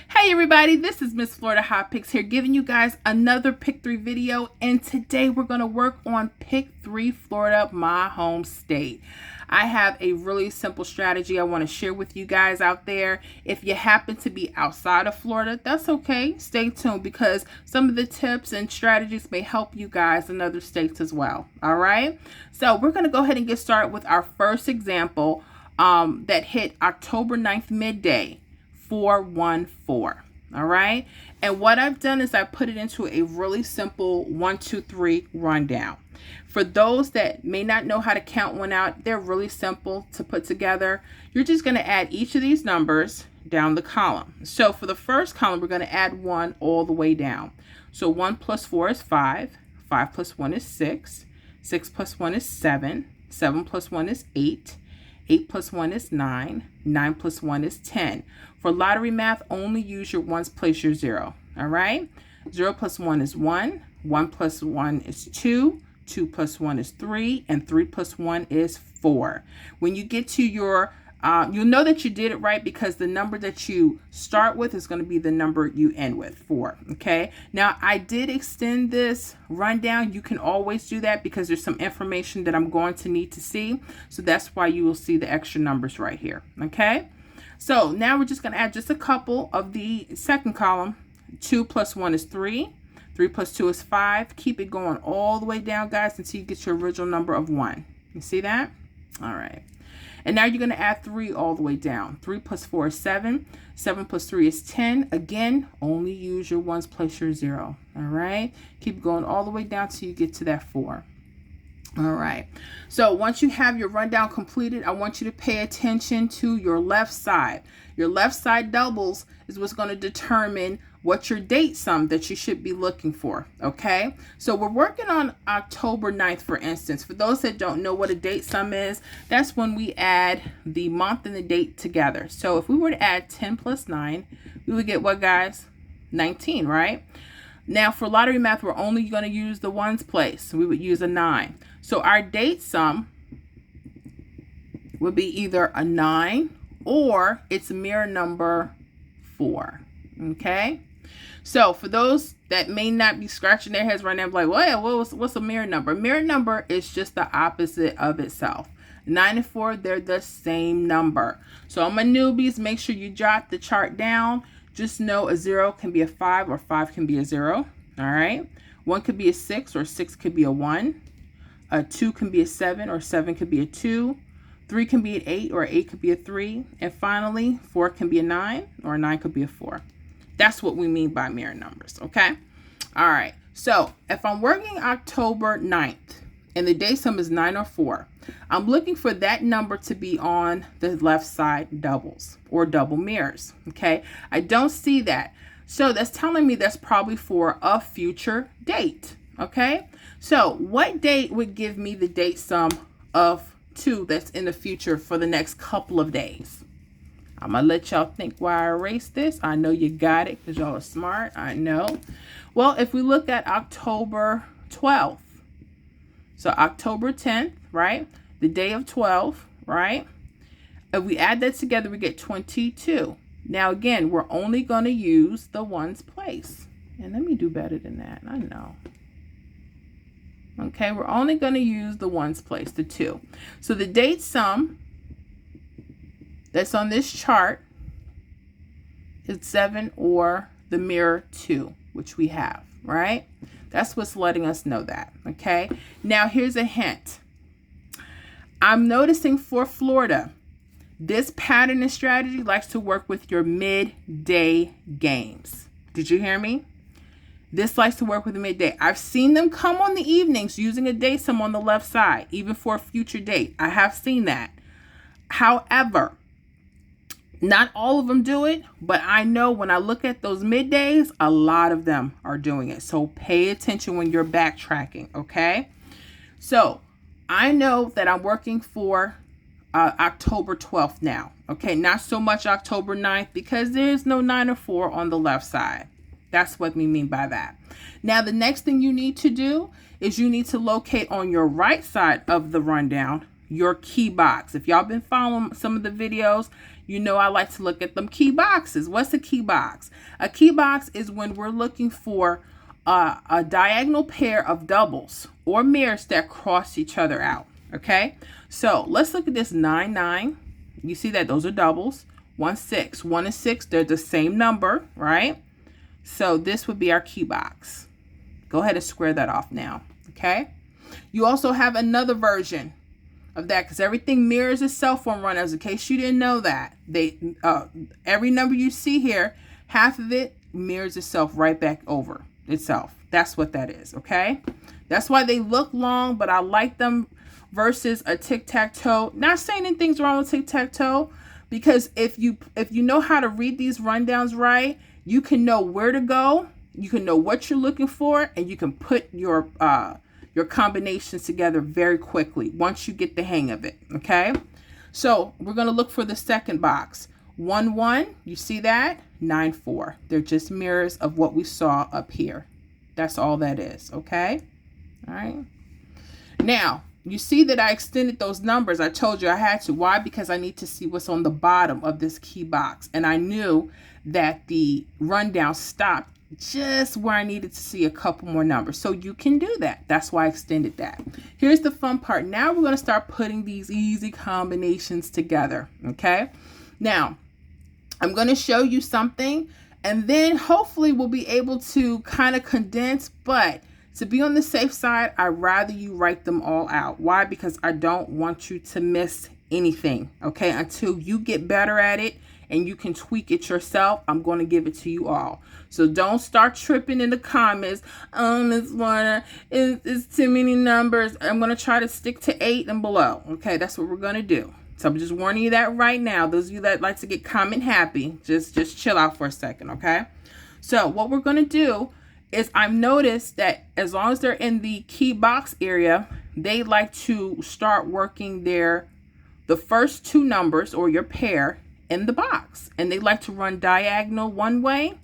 Hey everybody, this is Miss Florida Hot Picks here giving you guys another Pick 3 video, and today we're going to work on Pick 3 Florida, my home state. I have a really simple strategy I want to share with you guys out there. If you happen to be outside of Florida, that's okay. Stay tuned because some of the tips and strategies may help you guys in other states as well. All right, so we're going to go ahead and get started with our first example that hit October 9th midday. 414. All right, and what I've done is I put it into a really simple 1 2 3 rundown. For those that may not know how to count one out, they're really simple to put together. You're just going to add each of these numbers down the column. So for the first column, we're going to add 1 all the way down. So 1 plus 4 is 5, 5 plus 1 is 6, 6 plus 1 is 7, 7 plus 1 is 8, 8 plus 1 is 9, 9 plus 1 is 10. For lottery math, only use your ones, place your 0. All right? 0 plus 1 is 1, 1 plus 1 is 2, 2 plus 1 is 3, and 3 plus 1 is 4. When you get to your, you'll know that you did it right because the number that you start with is going to be the number you end with, 4. Okay? Now, I did extend this rundown. You can always do that because there's some information that I'm going to need to see. So that's why you will see the extra numbers right here. Okay? So now we're just going to add just a couple of the second column. 2 plus 1 is 3. 3 plus 2 is 5. Keep it going all the way down, guys, until you get your original number of 1. You see that? All right. And now you're going to add 3 all the way down. 3 plus 4 is 7. 7 plus 3 is 10. Again, only use your ones, place your 0. All right. Keep going all the way down till you get to that 4. All right. So once you have your rundown completed, I want you to pay attention to your left side. Your left side doubles is what's going to determine what your date sum that you should be looking for. Okay. So we're working on October 9th, for instance. For those that don't know what a date sum is, that's when we add the month and the date together. So if we were to add 10 plus 9, we would get what, guys? 19, right? Now for lottery math, we're only going to use the ones place. So we would use a 9. So our date sum would be either a 9 or its mirror number 4. Okay. So for those that may not be scratching their heads right now, like, well, what's a mirror number? A mirror number is just the opposite of itself. 9 and 4, they're the same number. So all my newbies, make sure you jot the chart down. Just know a 0 can be a 5 or 5 can be a 0. All right. 1 could be a 6 or 6 could be a 1. A 2 can be a 7 or 7 could be a 2. 3 can be an 8 or 8 could be a 3. And finally, 4 can be a 9 or a 9 could be a 4. That's what we mean by mirror numbers. Okay. All right. So if I'm working October 9th and the day sum is 9 or 4, I'm looking for that number to be on the left side doubles or double mirrors. Okay. I don't see that. So that's telling me that's probably for a future date. Okay. So what date would give me the date sum of 2 that's in the future for the next couple of days? I'm going to let y'all think while I erase this. I know you got it because y'all are smart. I know. Well, if we look at October 12th, so October 10th, right? The day of 12, right? If we add that together, we get 22. Now, again, we're only going to use the ones place. And let me do better than that. I know. Okay, we're only going to use the ones place, the 2. So the date sum that's on this chart is 7 or the mirror 2, which we have, right? That's what's letting us know that, okay? Now, here's a hint. I'm noticing for Florida, this pattern and strategy likes to work with your midday games. Did you hear me? This likes to work with the midday. I've seen them come on the evenings using a date sum on the left side, even for a future date. I have seen that. However, not all of them do it, but I know when I look at those middays, a lot of them are doing it. So pay attention when you're backtracking, okay? So I know that I'm working for October 12th now, okay? Not so much October 9th because there's no 9 or 4 on the left side. That's what we mean by that. Now, the next thing you need to do is you need to locate on your right side of the rundown your key box. If y'all been following some of the videos, you know I like to look at them key boxes. What's a key box? A key box is when we're looking for a diagonal pair of doubles or mirrors that cross each other out. Okay, so let's look at this 9, 9. You see that those are doubles. 1, 6. 1 and 6, they're the same number, right? So this would be our key box. Go ahead and square that off now. Okay, you also have another version of that because everything mirrors itself on runners. In case you didn't know that, every number you see here, half of it mirrors itself right back over itself. That's what that is. Okay, that's why they look long, but I like them versus a tic-tac-toe. Not saying anything's wrong with tic-tac-toe, because if you know how to read these rundowns right, you can know where to go, you can know what you're looking for, and you can put your combinations together very quickly once you get the hang of it. Okay, so we're going to look for the second box. 1, 1, you see that? 9, 4. They're just mirrors of what we saw up here. That's all that is. Okay, all right. Now you see that I extended those numbers. I told you I had to. Why? Because I need to see what's on the bottom of this key box. And I knew that the rundown stopped just where I needed to see a couple more numbers. So you can do that. That's why I extended that. Here's the fun part. Now we're going to start putting these easy combinations together. Okay. Now I'm going to show you something, and then hopefully we'll be able to kind of condense, but to be on the safe side, I'd rather you write them all out. Why? Because I don't want you to miss anything, okay? Until you get better at it and you can tweak it yourself, I'm going to give it to you all. So don't start tripping in the comments. Oh, Miss Florida, it's too many numbers. I'm going to try to stick to 8 and below, okay? That's what we're going to do. So I'm just warning you that right now. Those of you that like to get comment happy, just chill out for a second, okay? So what we're going to do is I've noticed that as long as they're in the key box area, they like to start working the first 2 numbers or your pair in the box. And they like to run diagonal one way,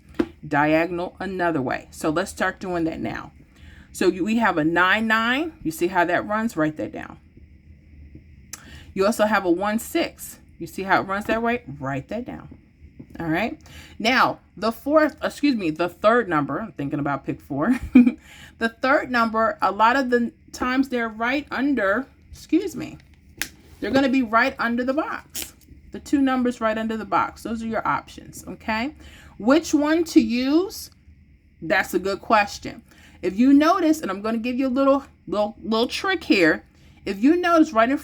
diagonal another way. So let's start doing that now. So we have a 9, 9. You see how that runs? Write that down. You also have a 1, 6. You see how it runs that way? Write that down. All right. Now, the third number, I'm thinking about pick 4. The third number, a lot of the times they're right under, they're going to be right under the box. The 2 numbers right under the box. Those are your options. Okay. Which one to use? That's a good question. If you notice, and I'm going to give you a little trick here. If you notice right in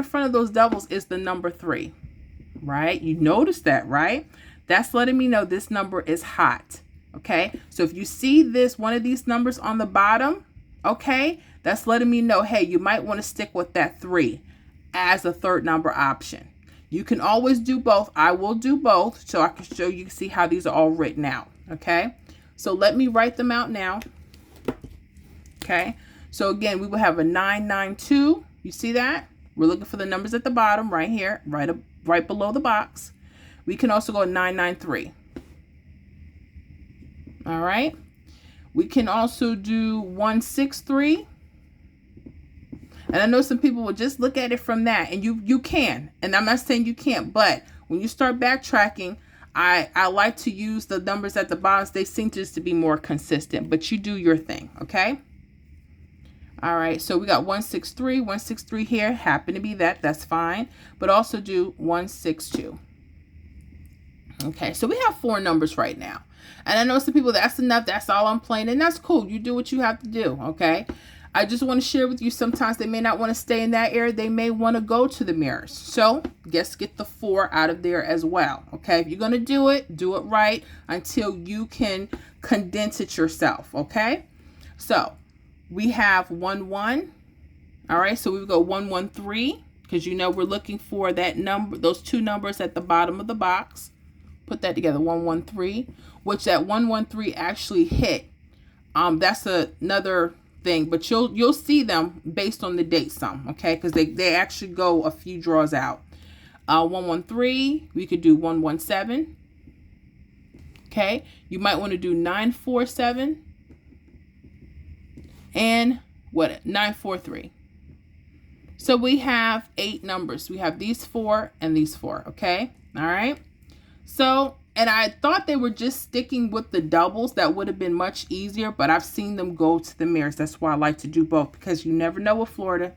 front of those doubles is the number 3. Right? You notice that, right? That's letting me know this number is hot. Okay? So if you see one of these numbers on the bottom, okay, that's letting me know, hey, you might want to stick with that 3 as a third number option. You can always do both. I will do both so I can show you, see how these are all written out. Okay? So let me write them out now. Okay? So again, we will have a 9, 9, 2. You see that? We're looking for the numbers at the bottom right here, right below the box. We can also go 9, 9, 3. All right. We can also do 1, 6, 3. And I know some people will just look at it from that, and you can. And I'm not saying you can't, but when you start backtracking, I like to use the numbers at the bottom. They seem just to be more consistent, but you do your thing, okay? All right, so we got 1, 6, 3, 1, 6, 3 here. Happen to be that's fine. But also do 1, 6, 2. Okay, so we have 4 numbers right now. And I know some people, that's enough, that's all I'm playing, and that's cool. You do what you have to do, okay? I just want to share with you, sometimes they may not want to stay in that area. They may want to go to the mirrors. So just get the 4 out of there as well, okay? If you're going to do it right until you can condense it yourself, okay? So we have 1, 1. All right, so we go 1, 1, 3, because you know we're looking for that number, those 2 numbers at the bottom of the box. Put that together, 1, 1, 3, which that 1, 1, 3 actually hit. That's another thing, but you'll see them based on the date some, okay? Because they actually go a few draws out. 1, 1, 3, we could do 1, 1, 7. Okay, you might want to do 9, 4, 7. And 9, 4, 3. So we have 8 numbers. We have these 4 and these 4, okay? All right. So, and I thought they were just sticking with the doubles. That would have been much easier, but I've seen them go to the mirrors. That's why I like to do both, because you never know with Florida.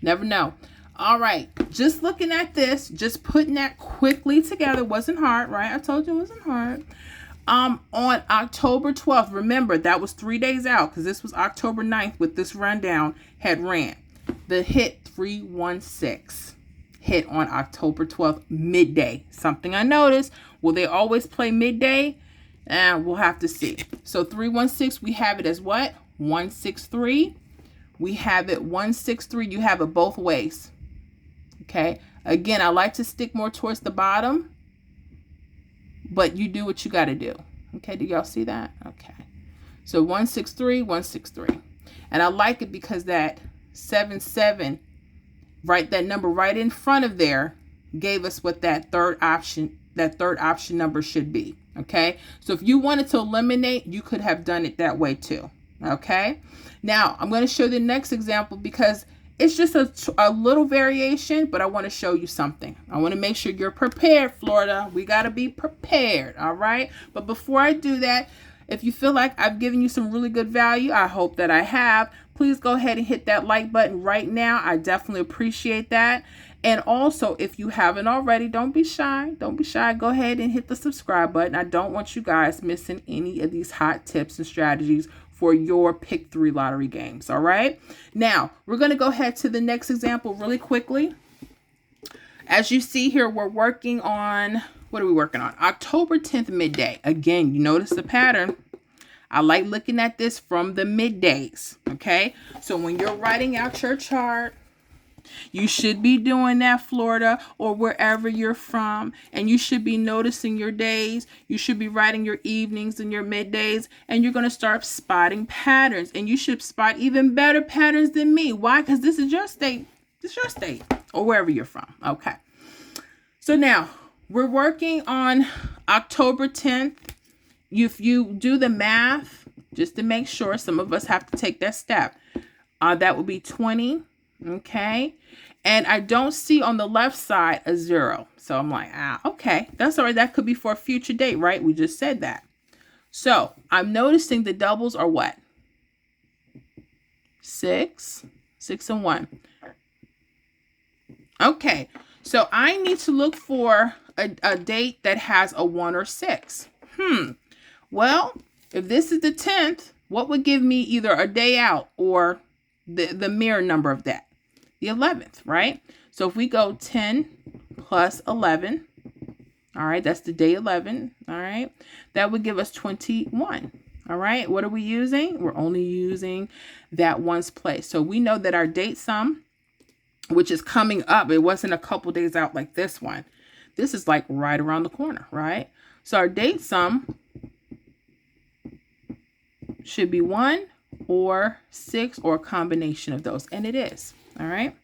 Never know. All right. Just looking at this, just putting that quickly together wasn't hard, right? I told you it wasn't hard. On October 12th, remember that was 3 days out, because this was October 9th with this rundown had ran. The hit 316 hit on October 12th, midday. Something I noticed. Will they always play midday? We'll have to see. So 316, we have it as what? 163. We have it 163. You have it both ways. Okay. Again, I like to stick more towards the bottom, but you do what you got to do. Okay. Do y'all see that? Okay. So 163, 163. And I like it because that 77, right, that number right in front of there gave us what that third option number should be. Okay. So if you wanted to eliminate, you could have done it that way too. Okay. Now I'm going to show the next example because it's just a little variation, but I want to show you something. I want to make sure you're prepared, Florida. We got to be prepared. All right. But before I do that, if you feel like I've given you some really good value, I hope that I have, please go ahead and hit that like button right now. I definitely appreciate that. And also, if you haven't already, don't be shy. Don't be shy. Go ahead and hit the subscribe button. I don't want you guys missing any of these hot tips and strategies for your Pick 3 lottery games. All right. Now, we're going to go ahead to the next example really quickly. As you see here, we're working on, what are we working on? October 10th, midday. Again, you notice the pattern. I like looking at this from the middays. Okay. So when you're writing out your chart, you should be doing that, Florida, or wherever you're from, and you should be noticing your days. You should be writing your evenings and your middays, and you're going to start spotting patterns, and you should spot even better patterns than me. Why? Because this is your state. It's your state, or wherever you're from. Okay. So now we're working on October 10th. If you do the math, just to make sure, some of us have to take that step. That would be 20. Okay. And I don't see on the left side a 0. So I'm like, okay, that's all right. That could be for a future date, right? We just said that. So I'm noticing the doubles are what? 6 and 1. Okay. So I need to look for a date that has a 1 or 6. Well, if this is the 10th, what would give me either a day out or the mirror number of that? The 11th, right? So if we go 10 plus 11, all right, that's the day 11, all right, that would give us 21, all right? What are we using? We're only using that ones place. So we know that our date sum, which is coming up, it wasn't a couple days out like this one. This is like right around the corner, right? So our date sum should be 1 or 6 or a combination of those, and it is. All right.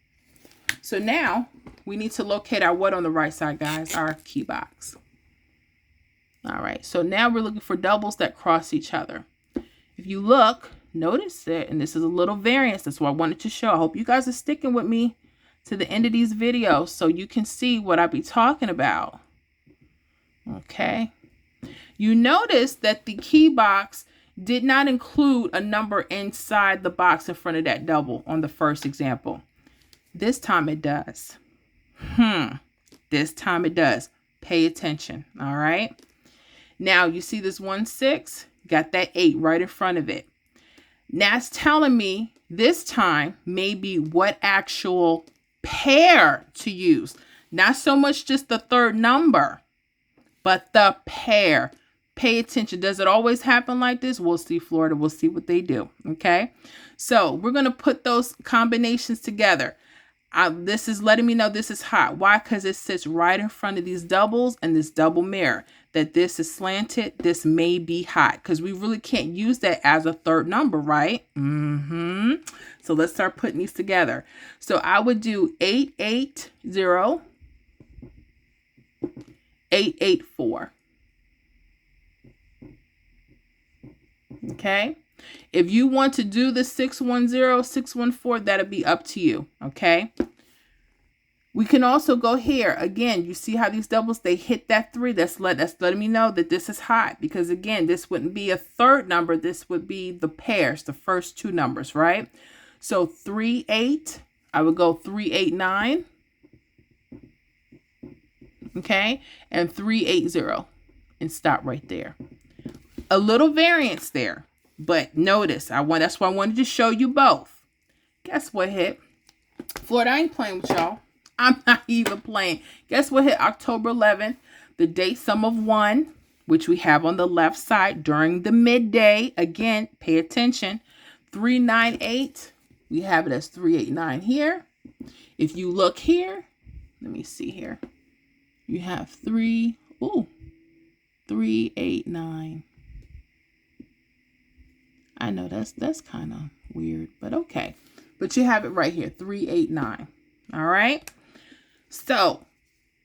So now we need to locate our what on the right side, guys? Our key box. All right. So now we're looking for doubles that cross each other. If you look, notice it, and this is a little variance. That's what I wanted to show. I hope you guys are sticking with me to the end of these videos so you can see what I be talking about. Okay. You notice that the key box did not include a number inside the box in front of that double on the first example. This time it does. This time it does. Pay attention. All right. Now you see this 1 6, got that 8 right in front of it. Now it's telling me this time maybe what actual pair to use. Not so much just the third number, but the pair. Pay attention. Does it always happen like this? We'll see, Florida. We'll see what they do. Okay. So we're going to put those combinations together. This is letting me know this is hot. Why? Because it sits right in front of these doubles and this double mirror. That this is slanted. This may be hot because we really can't use that as a third number, right? So let's start putting these together. So I would do 880, 884. Okay. If you want to do the 610, 614, that'll be up to you. Okay. We can also go here. Again, you see how these doubles, they hit that 3. That's letting me know that this is hot, because again, this wouldn't be a third number. This would be the pairs, the first 2 numbers, right? So 3, 8, I would go 3, 8, 9. Okay, and 3, 8, 0, and stop right there. A little variance there, but notice that's why I wanted to show you both. Guess what hit? Florida, I ain't playing with y'all. I'm not even playing. Guess what hit October 11th? The date sum of 1, which we have on the left side during the midday. Again, pay attention. 398. We have it as 389 here. If you look here, let me see here. You have 389. I know that's kind of weird, but okay. But you have it right here, 389. All right. So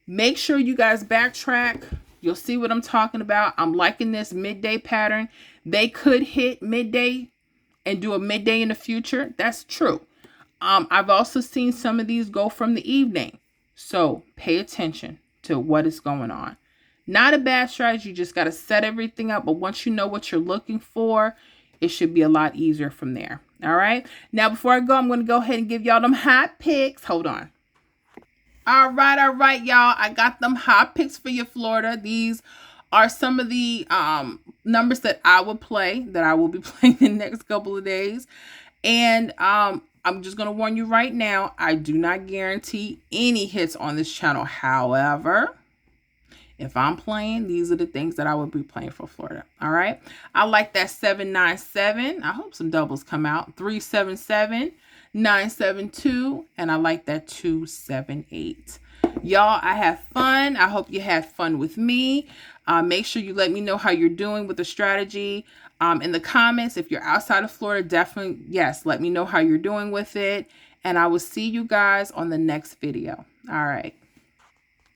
make sure you guys backtrack. You'll see what I'm talking about. I'm liking this midday pattern. They could hit midday and do a midday in the future. That's true. I've also seen some of these go from the evening. So pay attention to what is going on. Not a bad strategy. You just got to set everything up. But once you know what you're looking for, it should be a lot easier from there. All right. Now, before I go, I'm going to go ahead and give y'all them hot picks. Hold on. All right, y'all. I got them hot picks for you, Florida. These are some of the numbers that I will play, that I will be playing the next couple of days. And I'm just going to warn you right now, I do not guarantee any hits on this channel. However, if I'm playing, these are the things that I would be playing for Florida. All right. I like that 797. I hope some doubles come out. 377, 972, and I like that 278. Y'all, I have fun. I hope you had fun with me. Make sure you let me know how you're doing with the strategy in the comments. If you're outside of Florida, definitely, yes, let me know how you're doing with it. And I will see you guys on the next video. All right.